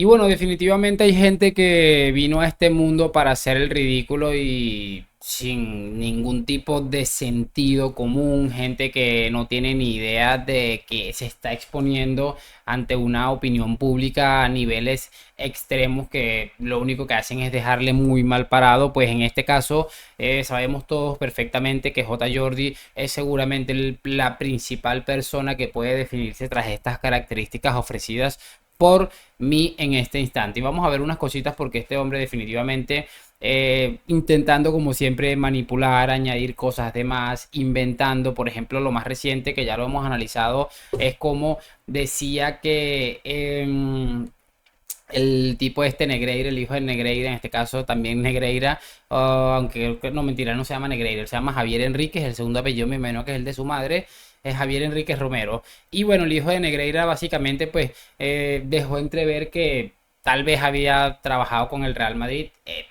Y bueno, definitivamente hay gente que vino a este mundo para hacer el ridículo y sin ningún tipo de sentido común, gente que no tiene ni idea de que se está exponiendo ante una opinión pública a niveles extremos que lo único que hacen es dejarle muy mal parado. Pues en este caso sabemos todos perfectamente que J. Jordi es seguramente la principal persona que puede definirse tras estas características ofrecidas por mí en este instante. Y vamos a ver unas cositas porque este hombre definitivamente intentando como siempre manipular, añadir cosas de más, inventando, por ejemplo, lo más reciente que ya lo hemos analizado es como decía que el tipo este Negreira, el hijo de Negreira, en este caso también Negreira, aunque no mentira, no se llama Negreira, se llama Javier Enríquez, el segundo apellido me imagino que es el de su madre, es Javier Enríquez Romero. Y bueno, el hijo de Negreira básicamente pues dejó entrever que tal vez había trabajado con el Real Madrid.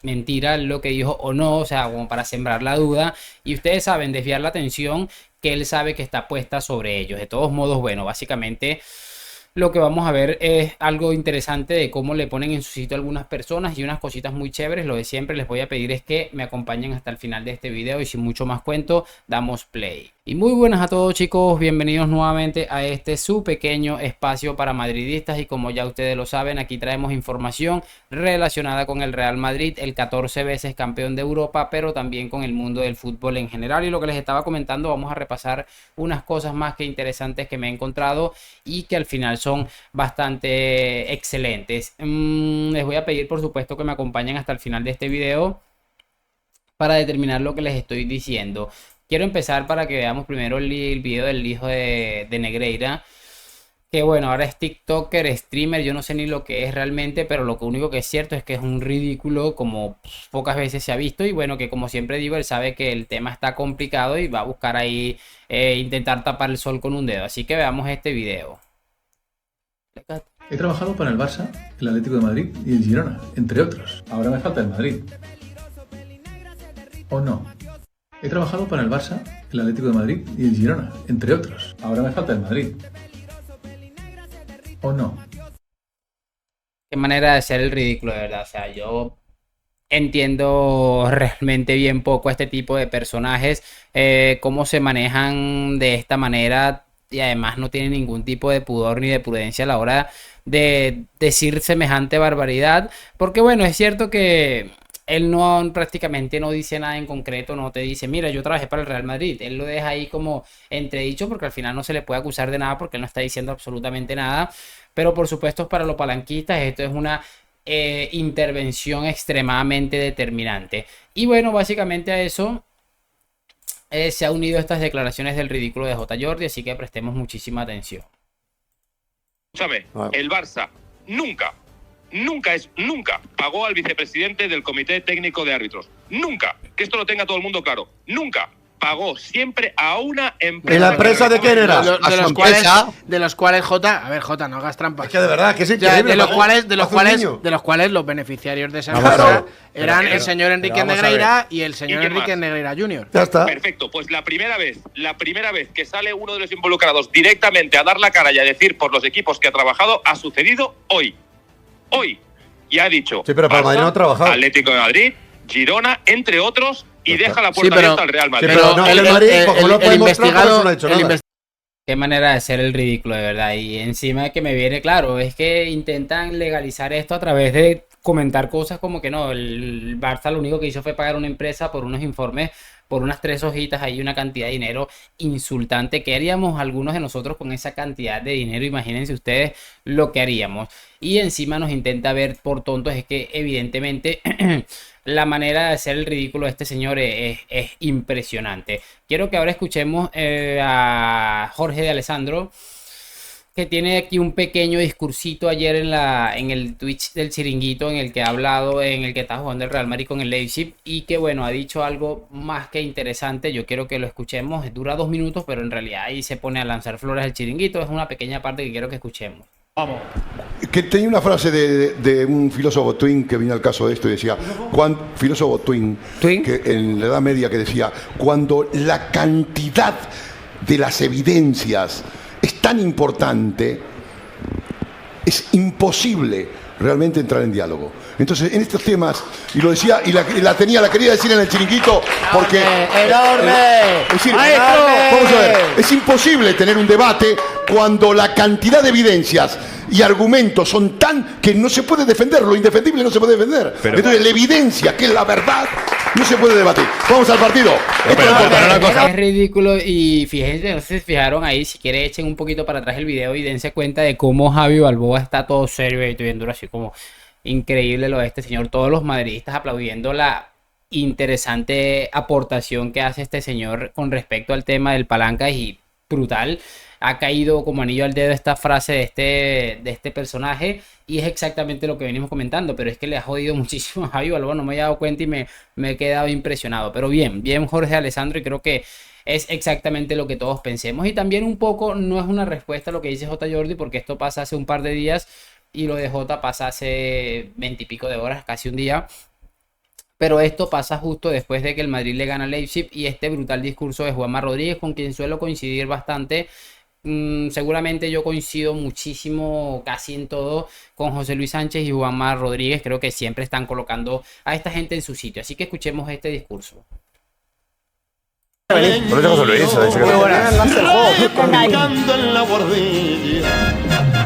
Mentira lo que dijo o no, o sea, como para sembrar la duda. Y ustedes saben, desviar la atención que él sabe que está puesta sobre ellos. De todos modos, bueno, básicamente lo que vamos a ver es algo interesante de cómo le ponen en su sitio algunas personas y unas cositas muy chéveres. Lo de siempre les voy a pedir es que me acompañen hasta el final de este video y sin mucho más cuento, damos play. Y muy buenas a todos chicos, bienvenidos nuevamente a este su pequeño espacio para madridistas y como ya ustedes lo saben, aquí traemos información relacionada con el Real Madrid, el 14 veces campeón de Europa, pero también con el mundo del fútbol en general. Y lo que les estaba comentando, vamos a repasar unas cosas más que interesantes que me he encontrado y que al final son bastante excelentes. Les voy a pedir por supuesto que me acompañen hasta el final de este video para determinar lo que les estoy diciendo. Quiero empezar para que veamos primero el video del hijo de Negreira. Que bueno, ahora es TikToker, streamer, yo no sé ni lo que es realmente, pero lo único que es cierto es que es un ridículo como pocas veces se ha visto y bueno, que como siempre digo, él sabe que el tema está complicado y va a buscar ahí intentar tapar el sol con un dedo. Así que veamos este video. He trabajado para el Barça, el Atlético de Madrid y el Girona, entre otros. Ahora me falta el Madrid. ¿O no? He trabajado para el Barça, el Atlético de Madrid y el Girona, entre otros. Ahora me falta el Madrid. ¿O no? Qué manera de ser el ridículo, de verdad. O sea, yo entiendo realmente bien poco a este tipo de personajes, cómo se manejan de esta manera y además no tienen ningún tipo de pudor ni de prudencia a la hora de decir semejante barbaridad. Porque bueno, es cierto que él no prácticamente no dice nada en concreto, no te dice, mira, yo trabajé para el Real Madrid. Él lo deja ahí como entredicho porque al final no se le puede acusar de nada porque él no está diciendo absolutamente nada. Pero por supuesto para los palanquistas esto es una intervención extremadamente determinante. Y bueno, básicamente a eso se ha unido estas declaraciones del ridículo de J. Jordi, así que prestemos muchísima atención. Escúchame, el Barça nunca pagó al vicepresidente del Comité Técnico de Árbitros. Nunca. Que esto lo tenga todo el mundo claro. Nunca. Pagó siempre a una empresa. ¿En la empresa de quién era? De los cuales Jota, a ver Jota, no hagas trampas. Es que de verdad, que es increíble. De los cuales los beneficiarios de esa empresa eran el señor Enrique Negreira y el señor Enrique Negreira Jr. Ya está. Perfecto, pues la primera vez que sale uno de los involucrados directamente a dar la cara y a decir por los equipos que ha trabajado, ha sucedido hoy. Hoy. Y ha dicho. Sí, pero para Madrid no ha trabajado. Atlético de Madrid, Girona, entre otros, y deja la puerta abierta al Real Madrid. Sí, pero no, el Madrid, como no puede mostrar, por eso no ha hecho nada. Qué manera de ser el ridículo, de verdad. Y encima de que me viene claro, es que intentan legalizar esto a través de comentar cosas como que no, el Barça lo único que hizo fue pagar una empresa por unos informes, por unas 3 hojitas, ahí una cantidad de dinero insultante. ¿Qué haríamos algunos de nosotros con esa cantidad de dinero? Imagínense ustedes lo que haríamos. Y encima nos intenta ver por tontos. Es que evidentemente la manera de hacer el ridículo de este señor es impresionante. Quiero que ahora escuchemos a Jorge de Alessandro, que tiene aquí un pequeño discursito ayer en el Twitch del Chiringuito, en el que ha hablado, en el que está jugando el Real Madrid con el Leipzig, y que bueno, ha dicho algo más que interesante. Yo quiero que lo escuchemos. Dura 2 minutos, pero en realidad ahí se pone a lanzar flores al Chiringuito. Es una pequeña parte que quiero que escuchemos. Vamos. Que tenía una frase de un filósofo Twin que vino al caso de esto y decía, filósofo Twin, que en la Edad Media, que decía, cuando la cantidad de las evidencias es tan importante, es imposible realmente entrar en diálogo. Entonces, en estos temas, y lo decía, y la quería decir en el chiringuito, porque... ¡Enorme! Es decir, vamos a ver, es imposible tener un debate cuando la cantidad de evidencias y argumentos son tan que no se puede defender, lo indefendible no se puede defender. Entonces, la evidencia, que es la verdad, no se puede debatir. Vamos al partido. Es ridículo y fíjense, no sé si fijaron ahí, si quieren echen un poquito para atrás el video y dense cuenta de cómo Javi Balboa está todo serio y viéndolo así como increíble lo de este señor. Todos los madridistas aplaudiendo la interesante aportación que hace este señor con respecto al tema del palanca y brutal. Ha caído como anillo al dedo esta frase de este personaje y es exactamente lo que venimos comentando, pero es que le ha jodido muchísimo a Javi Balboa, no me había dado cuenta y me he quedado impresionado, pero bien Jorge Alessandro, y creo que es exactamente lo que todos pensemos, y también un poco no es una respuesta a lo que dice J. Jordi, porque esto pasa hace un par de días y lo de J pasa hace 20 y pico de horas, casi un día. Pero esto pasa justo después de que el Madrid le gana a Leipzig y este brutal discurso de Juanma Rodríguez, con quien suelo coincidir bastante. Seguramente yo coincido muchísimo, casi en todo, con José Luis Sánchez y Juanma Rodríguez. Creo que siempre están colocando a esta gente en su sitio. Así que escuchemos este discurso.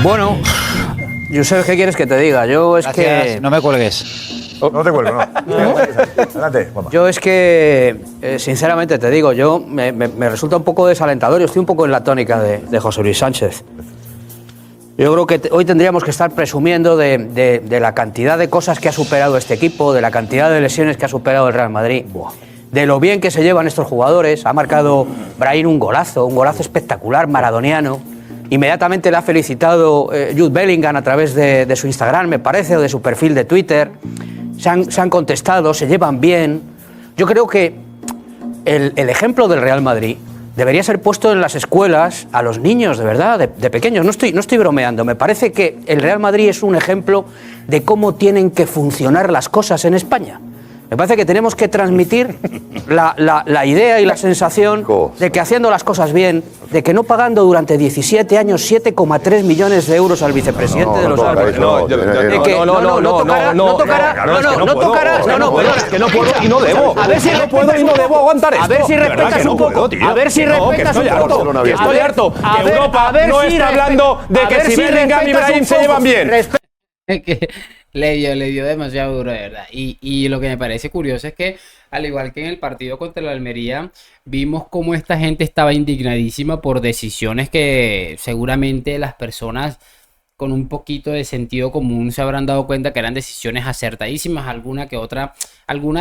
Bueno, Josep, ¿qué quieres que te diga? Yo es que... No me cuelgues. No te cuelgo, no. Adelante, Juanma. Yo es que, sinceramente te digo, yo me resulta un poco desalentador. Yo estoy un poco en la tónica de José Luis Sánchez. Yo creo que hoy tendríamos que estar presumiendo de la cantidad de cosas que ha superado este equipo, de la cantidad de lesiones que ha superado el Real Madrid, de lo bien que se llevan estos jugadores. Ha marcado Brahim un golazo espectacular, maradoniano. Inmediatamente le ha felicitado Jude Bellingham a través de su Instagram, me parece, o de su perfil de Twitter. Se han contestado, se llevan bien. Yo creo que el ejemplo del Real Madrid debería ser puesto en las escuelas a los niños, de verdad, de pequeños. No estoy bromeando. Me parece que el Real Madrid es un ejemplo de cómo tienen que funcionar las cosas en España. Me parece que tenemos que transmitir la idea y la sensación de que haciendo las cosas bien, de que no pagando durante 17 años 7,3 millones de euros al vicepresidente de los Álvarez. No puedo y no debo. A ver si no puedo y no debo aguantar esto. A ver si respetas un poco. A ver si respetas un poco. Estoy harto. Que Europa no está hablando de que si Bellingham y Brahim se llevan bien. Le dio demasiado duro, de verdad. Y lo que me parece curioso es que, al igual que en el partido contra la Almería, vimos cómo esta gente estaba indignadísima por decisiones que seguramente las personas con un poquito de sentido común se habrán dado cuenta que eran decisiones acertadísimas. Alguna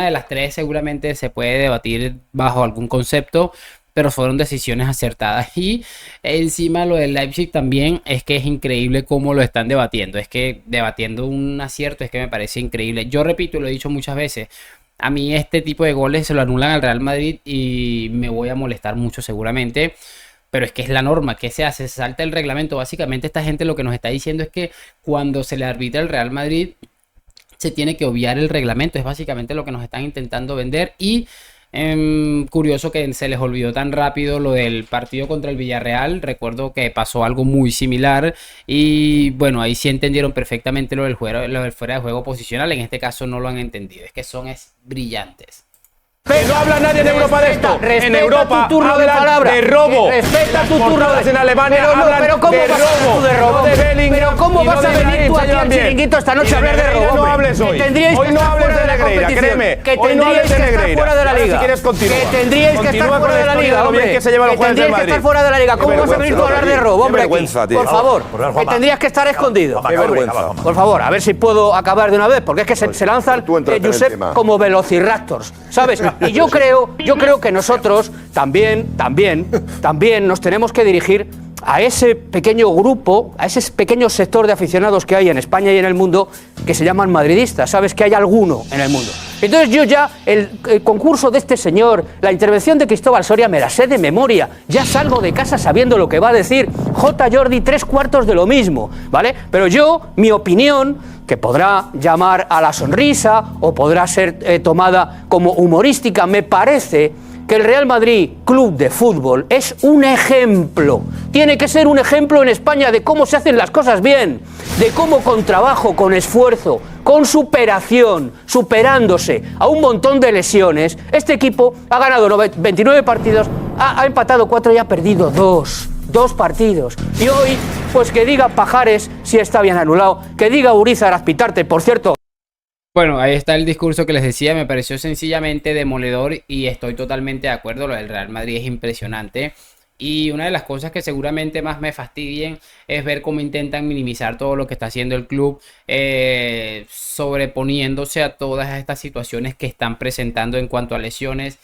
de las tres seguramente se puede debatir bajo algún concepto, pero fueron decisiones acertadas. Y encima lo del Leipzig también es que es increíble cómo lo están debatiendo. Es que debatiendo un acierto es que me parece increíble. Yo repito, lo he dicho muchas veces, a mí este tipo de goles se lo anulan al Real Madrid y me voy a molestar mucho seguramente. Pero es que es la norma. ¿Qué se hace? Se salta el reglamento. Básicamente esta gente lo que nos está diciendo es que cuando se le arbitra el Real Madrid se tiene que obviar el reglamento. Es básicamente lo que nos están intentando vender. Y curioso que se les olvidó tan rápido lo del partido contra el Villarreal. Recuerdo que pasó algo muy similar y bueno, ahí sí entendieron perfectamente lo del fuera de juego posicional. En este caso no lo han entendido. Es que son brillantes. Que no habla nadie en Europa de esto. En Europa hablan de robo. Respeta tu turno en Alemania hablan de robo. Pero ¿cómo vas a venir tú aquí al chiringuito esta noche a hablar de robo? No hables hoy. Hoy no hables de Negreira, créeme. Que tendríais que estar fuera de la liga. Que tendríais que estar fuera de la liga, hombre. Que tendríais que estar fuera de la liga. ¿Cómo vas a venir tú a hablar de robo, hombre? Por favor. Que tendrías que estar escondido. Por favor, a ver si puedo acabar de una vez, porque es que se lanzan Josep como velociraptors, ¿sabes? Y yo creo que nosotros también nos tenemos que dirigir a ese pequeño grupo, a ese pequeño sector de aficionados que hay en España y en el mundo que se llaman madridistas. Sabes que hay alguno en el mundo. Entonces yo ya, el concurso de este señor, la intervención de Cristóbal Soria me la sé de memoria. Ya salgo de casa sabiendo lo que va a decir J. Jordi, 3/4 de lo mismo, ¿vale? Pero yo, mi opinión, que podrá llamar a la sonrisa o podrá ser tomada como humorística, me parece que el Real Madrid, club de fútbol, es un ejemplo. Tiene que ser un ejemplo en España de cómo se hacen las cosas bien, de cómo con trabajo, con esfuerzo, con superación, superándose a un montón de lesiones, este equipo ha ganado 29 partidos, ha empatado 4 y ha perdido 2 partidos. Y hoy, pues que diga Pajares si está bien anulado, que diga Urizar Azpitarte, por cierto. Bueno, ahí está el discurso que les decía, me pareció sencillamente demoledor y estoy totalmente de acuerdo, lo del Real Madrid es impresionante. Y una de las cosas que seguramente más me fastidien es ver cómo intentan minimizar todo lo que está haciendo el club, sobreponiéndose a todas estas situaciones que están presentando en cuanto a lesiones,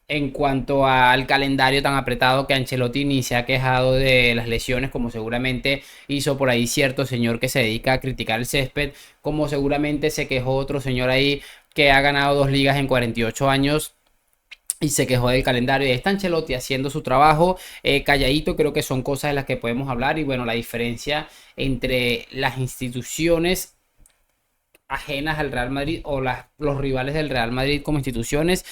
en cuanto al calendario tan apretado, que Ancelotti ni se ha quejado de las lesiones, como seguramente hizo por ahí cierto señor que se dedica a criticar el césped, como seguramente se quejó otro señor ahí que ha ganado 2 ligas en 48 años. Y se quejó del calendario. Y está Ancelotti haciendo su trabajo calladito. Creo que son cosas de las que podemos hablar. Y bueno, la diferencia entre las instituciones ajenas al Real Madrid o los rivales del Real Madrid como instituciones,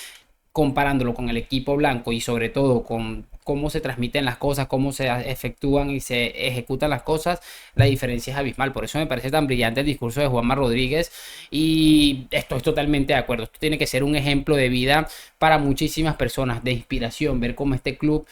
comparándolo con el equipo blanco y sobre todo con cómo se transmiten las cosas, cómo se efectúan y se ejecutan las cosas, la diferencia es abismal. Por eso me parece tan brillante el discurso de Juanma Rodríguez y estoy totalmente de acuerdo. Esto tiene que ser un ejemplo de vida para muchísimas personas, de inspiración, ver cómo este club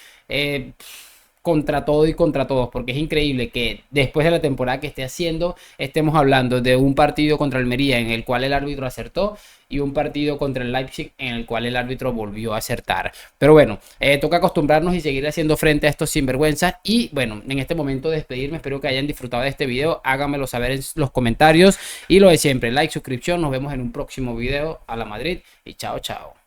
contra todo y contra todos, porque es increíble que después de la temporada que esté haciendo estemos hablando de un partido contra Almería en el cual el árbitro acertó y un partido contra el Leipzig en el cual el árbitro volvió a acertar. Pero bueno, toca acostumbrarnos y seguir haciendo frente a estos sinvergüenzas. Y bueno, en este momento de despedirme, espero que hayan disfrutado de este video, háganmelo saber en los comentarios y lo de siempre, like, suscripción, nos vemos en un próximo video. A la Madrid y chao chao.